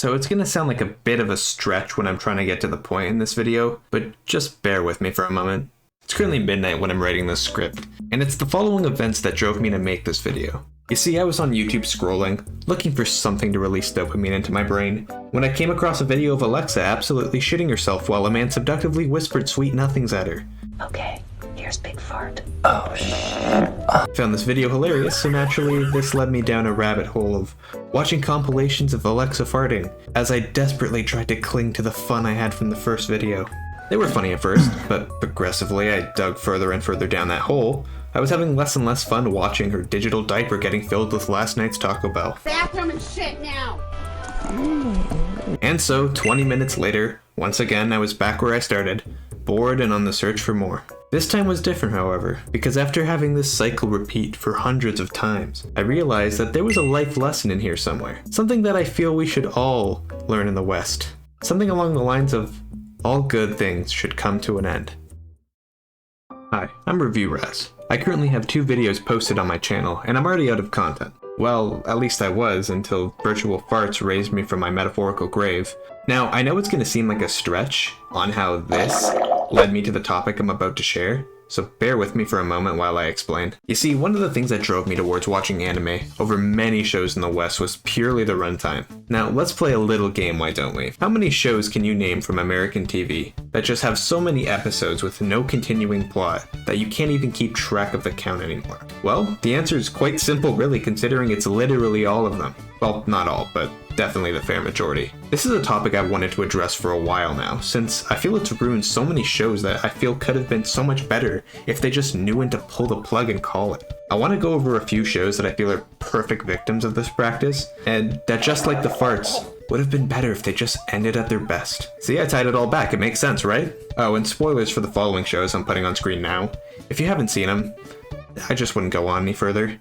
So it's gonna sound like a bit of a stretch when I'm trying to get to the point in this video, but just bear with me for a moment. It's currently midnight when I'm writing this script, and it's the following events that drove me to make this video. You see, I was on YouTube scrolling, looking for something to release dopamine into my brain, when I came across a video of Alexa absolutely shitting herself while a man seductively whispered sweet nothings at her. Okay, here's Big Fart. Oh shit. Found this video hilarious, so naturally this led me down a rabbit hole of watching compilations of Alexa farting, as I desperately tried to cling to the fun I had from the first video. They were funny at first, but progressively I dug further and further down that hole. I was having less and less fun watching her digital diaper getting filled with last night's Taco Bell. Bathroom and shit now! And so, 20 minutes later, once again I was back where I started, bored and on the search for more. This time was different, however, because after having this cycle repeat for hundreds of times, I realized that there was a life lesson in here somewhere. Something that I feel we should all learn in the West. Something along the lines of, all good things should come to an end. Hi, I'm ReviewRaz. I currently have 2 videos posted on my channel, and I'm already out of content. Well, at least I was, until virtual farts raised me from my metaphorical grave. Now, I know it's gonna seem like a stretch on how this led me to the topic I'm about to share, so bear with me for a moment while I explain. You see, one of the things that drove me towards watching anime over many shows in the West was purely the runtime. Now, let's play a little game, why don't we? How many shows can you name from American TV that just have so many episodes with no continuing plot that you can't even keep track of the count anymore? Well, the answer is quite simple really, considering it's literally all of them. Well, not all, but definitely the fair majority. This is a topic I've wanted to address for a while now, since I feel it's ruined so many shows that I feel could have been so much better if they just knew when to pull the plug and call it. I want to go over a few shows that I feel are perfect victims of this practice, and that just like the farts, would have been better if they just ended at their best. See, I tied it all back, it makes sense, right? Oh, and spoilers for the following shows I'm putting on screen now. If you haven't seen them, I just wouldn't go on any further.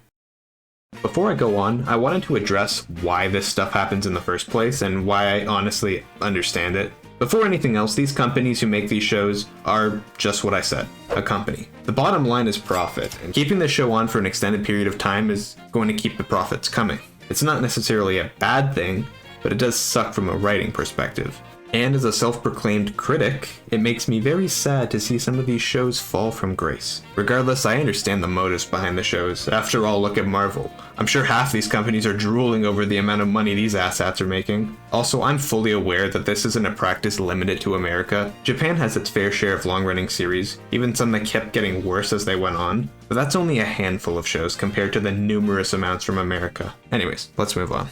Before I go on, I wanted to address why this stuff happens in the first place and why I honestly understand it. Before anything else, these companies who make these shows are just what I said, a company. The bottom line is profit, and keeping the show on for an extended period of time is going to keep the profits coming. It's not necessarily a bad thing, but it does suck from a writing perspective. And as a self-proclaimed critic, it makes me very sad to see some of these shows fall from grace. Regardless, I understand the motives behind the shows. After all, look at Marvel. I'm sure half these companies are drooling over the amount of money these asshats are making. Also, I'm fully aware that this isn't a practice limited to America. Japan has its fair share of long-running series, even some that kept getting worse as they went on. But that's only a handful of shows compared to the numerous amounts from America. Anyways, let's move on.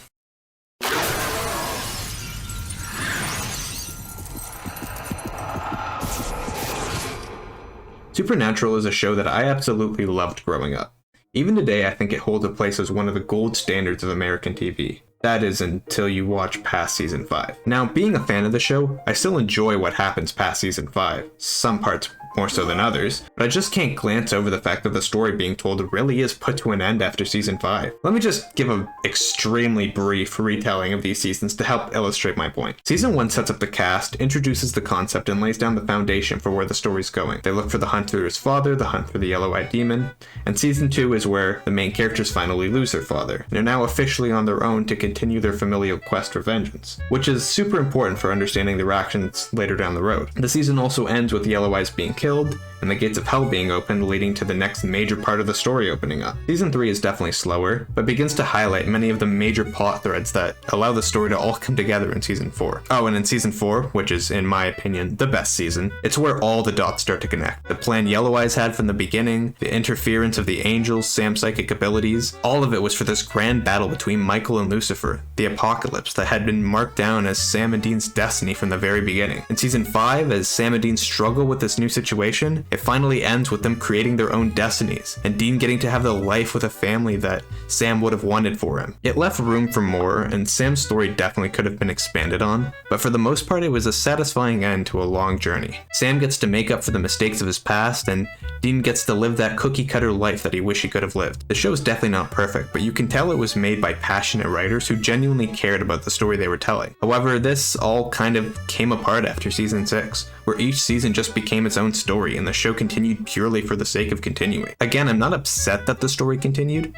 Supernatural is a show that I absolutely loved growing up. Even today, I think it holds a place as one of the gold standards of American TV. That is until you watch past season 5. Now, being a fan of the show, I still enjoy what happens past season 5. Some parts more so than others, but I just can't glance over the fact that the story being told really is put to an end after season 5. Let me just give an extremely brief retelling of these seasons to help illustrate my point. Season 1 sets up the cast, introduces the concept, and lays down the foundation for where the story's going. They look for the hunt for his father, the hunt for the yellow-eyed demon, and season 2 is where the main characters finally lose their father. They're now officially on their own to continue their familial quest for vengeance, which is super important for understanding their actions later down the road. The season also ends with the Yellow Eyes being killed, and the gates of hell being opened, leading to the next major part of the story opening up. Season 3 is definitely slower, but begins to highlight many of the major plot threads that allow the story to all come together in season 4. Oh, and in season 4, which is, in my opinion, the best season, it's where all the dots start to connect. The plan Yellow Eyes had from the beginning, the interference of the angels, Sam's psychic abilities, all of it was for this grand battle between Michael and Lucifer, the apocalypse that had been marked down as Sam and Dean's destiny from the very beginning. In season 5, as Sam and Dean struggle with this new situation, it finally ends with them creating their own destinies, and Dean getting to have the life with a family that Sam would have wanted for him. It left room for more, and Sam's story definitely could have been expanded on, but for the most part it was a satisfying end to a long journey. Sam gets to make up for the mistakes of his past, and Dean gets to live that cookie-cutter life that he wished he could have lived. The show is definitely not perfect, but you can tell it was made by passionate writers who genuinely cared about the story they were telling. However, this all kind of came apart after season 6, where each season just became its own story, and the show continued purely for the sake of continuing. Again, I'm not upset that the story continued.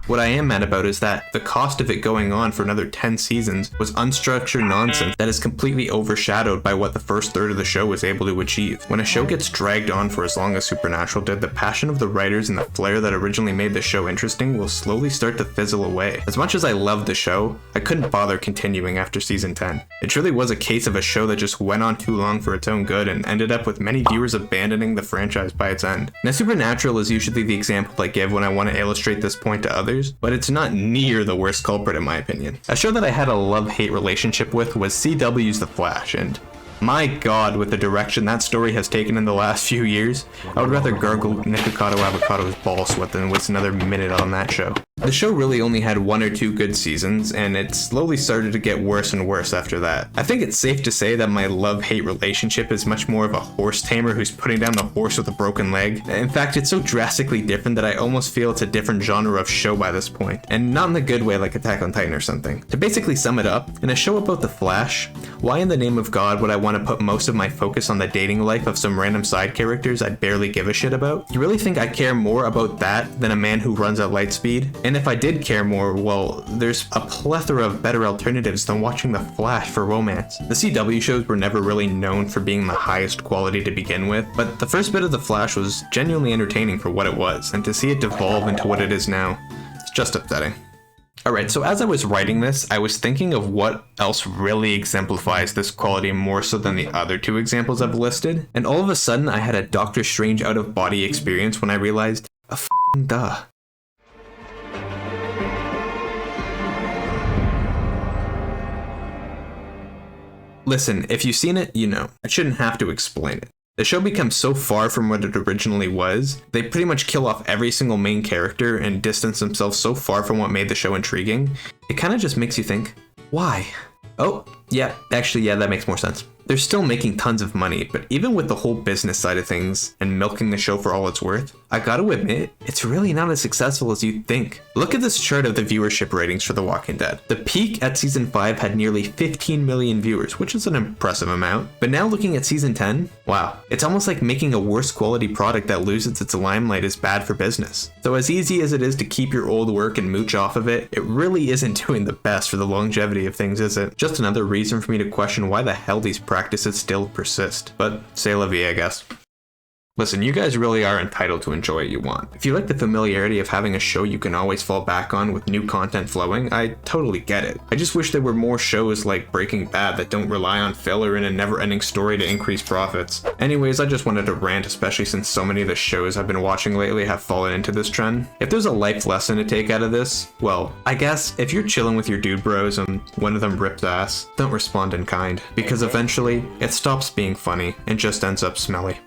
What I am mad about is that the cost of it going on for another 10 seasons was unstructured nonsense that is completely overshadowed by what the first third of the show was able to achieve. When a show gets dragged on for as long as Supernatural did, the passion of the writers and the flair that originally made the show interesting will slowly start to fizzle away. As much as I loved the show, I couldn't bother continuing after season 10. It truly was a case of a show that just went on too long for its own good and ended up with many viewers abandoning the franchise by its end. Now, Supernatural is usually the example I give when I want to illustrate this point to others, but it's not near the worst culprit in my opinion. A show that I had a love-hate relationship with was CW's The Flash, and my god, with the direction that story has taken in the last few years, I would rather gargle Nikocado Avocado's ball sweat than waste another minute on that show. The show really only had 1 or 2 good seasons, and it slowly started to get worse and worse after that. I think it's safe to say that my love-hate relationship is much more of a horse tamer who's putting down the horse with a broken leg. In fact, it's so drastically different that I almost feel it's a different genre of show by this point, and not in the good way like Attack on Titan or something. To basically sum it up, in a show about the Flash, why in the name of God would I want to put most of my focus on the dating life of some random side characters I barely give a shit about? You really think I care more about that than a man who runs at light speed? And if I did care more, well, there's a plethora of better alternatives than watching The Flash for romance. The CW shows were never really known for being the highest quality to begin with, but the first bit of The Flash was genuinely entertaining for what it was, and to see it devolve into what it is now, it's just upsetting. Alright, so as I was writing this, I was thinking of what else really exemplifies this quality more so than the other 2 examples I've listed, and all of a sudden I had a Doctor Strange out-of-body experience when I realized, a f***ing duh. Listen, if you've seen it, you know. I shouldn't have to explain it. The show becomes so far from what it originally was, they pretty much kill off every single main character and distance themselves so far from what made the show intriguing, it kind of just makes you think, why? Oh, yeah, actually, yeah, that makes more sense. They're still making tons of money, but even with the whole business side of things and milking the show for all it's worth, I gotta admit, it's really not as successful as you'd think. Look at this chart of the viewership ratings for The Walking Dead. The peak at season 5 had nearly 15 million viewers, which is an impressive amount, but now looking at season 10, wow, it's almost like making a worse quality product that loses its limelight is bad for business. So as easy as it is to keep your old work and mooch off of it, it really isn't doing the best for the longevity of things, is it? Just another reason for me to question why the hell these practices still persist. But c'est la vie, I guess. Listen, you guys really are entitled to enjoy what you want. If you like the familiarity of having a show you can always fall back on with new content flowing, I totally get it. I just wish there were more shows like Breaking Bad that don't rely on filler and a never-ending story to increase profits. Anyways, I just wanted to rant, especially since so many of the shows I've been watching lately have fallen into this trend. If there's a life lesson to take out of this, well, I guess if you're chilling with your dude bros and one of them rips ass, don't respond in kind, because eventually it stops being funny and just ends up smelly.